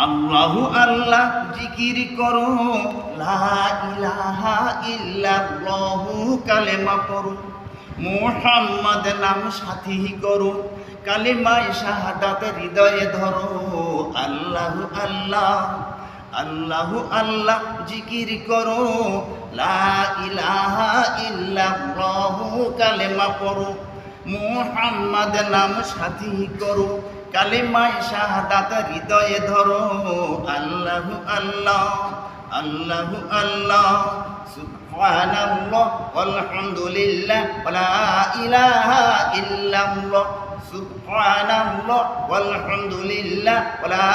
আল্লাহু আল্লাহ জিকির করো, লা ইলাহা ইল্লাল্লাহু কালেমা পড়ো, মুহাম্মদ নাম সাথী করো, কালেমায়ে শাহাদাত হৃদয়ে ধরো। আল্লাহু আল্লাহ, আল্লাহু আল্লাহ জিকির করো, লা ইলাহা ইল্লাল্লাহু কালেমা পড়ো, মুহাম্মদ নাম সাথী করো, কালেমায়ে শাহাদাত হৃদয়ে ধরো। আল্লাহু আল্লাহ, আল্লাহু আল্লাহ, সুবহানাল্লাহ ওয়ালহামদুলিল্লাহ ওয়ালা ইলাহা ইল্লাল্লাহ, সুবহানাল্লাহ ওয়ালহামদুলিল্লাহ ওয়ালা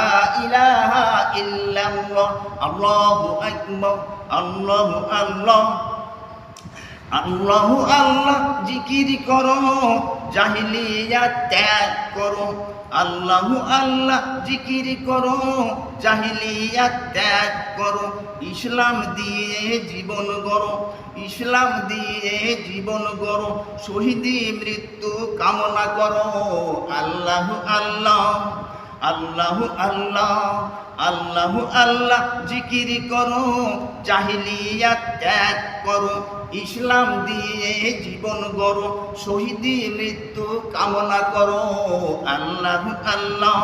ইলাহা ইল্লাল্লাহ। আল্লাহু আকবার, আল্লাহু আল্লাহ, আল্লাহু আল্লাহ জিকির করো, জাহিলিয়াত ত্যাগ করো। আল্লাহু আল্লাহ জিকির করো, জাহিলিয়াত ত্যাগ করো, ইসলাম দিয়ে জীবন গড়ো, ইসলাম দিয়ে জীবন গড়ো, শহীদি মৃত্যু কামনা করো। আল্লাহু আল্লাহ, আল্লাহু আল্লাহ, আল্লাহু আল্লাহ জিকির করো, জাহিলিয়াত ত্যাগ করো, ইসলাম দিয়ে জীবন গড়ো, শহীদি মৃত্যু কামনা করো। আল্লাহু আল্লাহ,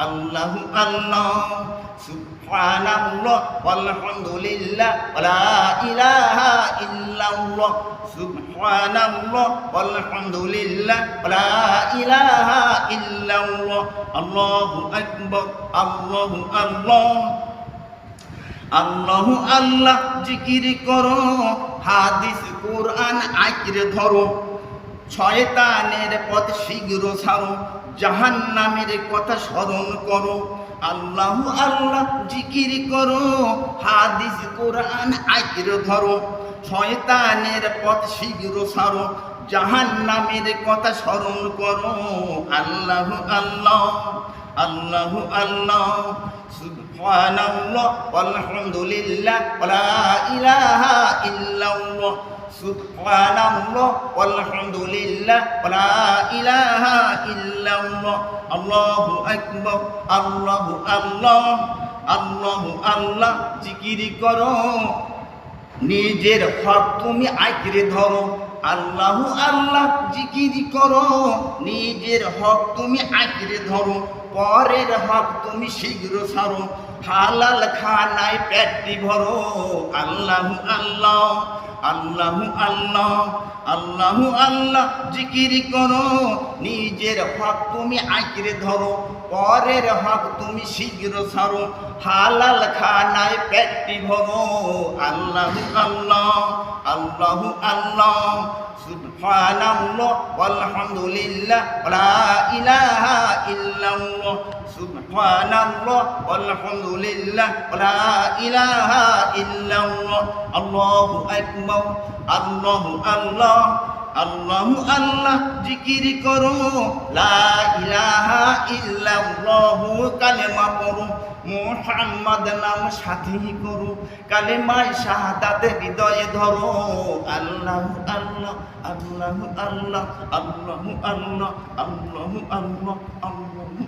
আল্লাহু আল্লাহ, সুবহানাল্লাহ ওয়ালহামদুলিল্লাহ ওয়ালা ইলাহা ইল্লাল্লাহ, সুবহানাল্লাহ ওয়ালহামদুলিল্লাহ ওয়ালা ইলাহা ইল্লাল্লাহ। আল্লাহু আকবার, আল্লাহু আল্লাহ, আল্লাহু আল্লাহ জিকির করো, হাদিস কোরআন আঁকড়ে ধরো, শয়তানের পথ শীঘ্র ছাড়ো, জাহান্নামের কথা স্মরণ করো। আল্লাহু আল্লাহ জিকির করো, হাদিস কোরআন আঁকড়ে ধরো, শয়তানের পথ শীঘ্র ছাড়ো, জাহান্নামের কথা স্মরণ করো। আল্লাহু আল্লাহ, আল্লাহু আল্লাহ, সুবহানাল্লাহ ওয়ালহামদুলিল্লাহ ওয়ালা ইলাহা ইল্লাল্লাহ, সুবহানাল্লাহ ওয়ালহামদুলিল্লাহ ওয়ালা ইলাহা ইল্লাল্লাহ। আল্লাহু আকবার, আল্লাহু আল্লাহ, আল্লাহু আল্লাহ জিকির করো, নিজের হক তুমি আঁকড়ে ধরো। আল্লাহু আল্লাহ জিকির করো, নিজের হক তুমি আঁকড়ে ধরো, পরের হক তুমি শীঘ্র ছাড়ো, হালাল খানায় পেটটি ভরো। আল্লাহু আল্লাহ, আল্লাহু আল্লাহ, আল্লাহু আল্লাহ জিকির করো, নিজের হক তুমি আঁকড়ে ধরো, পরের হক তুমি শীঘ্র ছাড়ো, হালাল খানায় পেটটি ভরো। আল্লাহু আল্লাহ, আল্লাহু আল্লাহ, সুবহানাল্লাহ ওয়ালহামদুলিল্লাহ ওয়ালা ইলাহা ইল্লাল্লাহ, সুবহানাল্লাহ ওয়ালহামদুলিল্লাহ ওয়ালা ইলাহা ইল্লাল্লাহ। আল্লাহু আকবার, আল্লাহু আল্লাহ, আল্লাহু আল্লাহ জিকির করো, লা ইলাহা ইল্লাল্লাহু কালেমা পড়ো, মুহাম্মদ নাম সাথী করো, কালেমায়ে শাহাদাত হৃদয়ে ধরো। আল্লাহু আল্লাহ, আল্লাহু আল্লাহ, আল্লাহু আল্লাহ, আল্লাহু আল্লাহ, আল্লাহু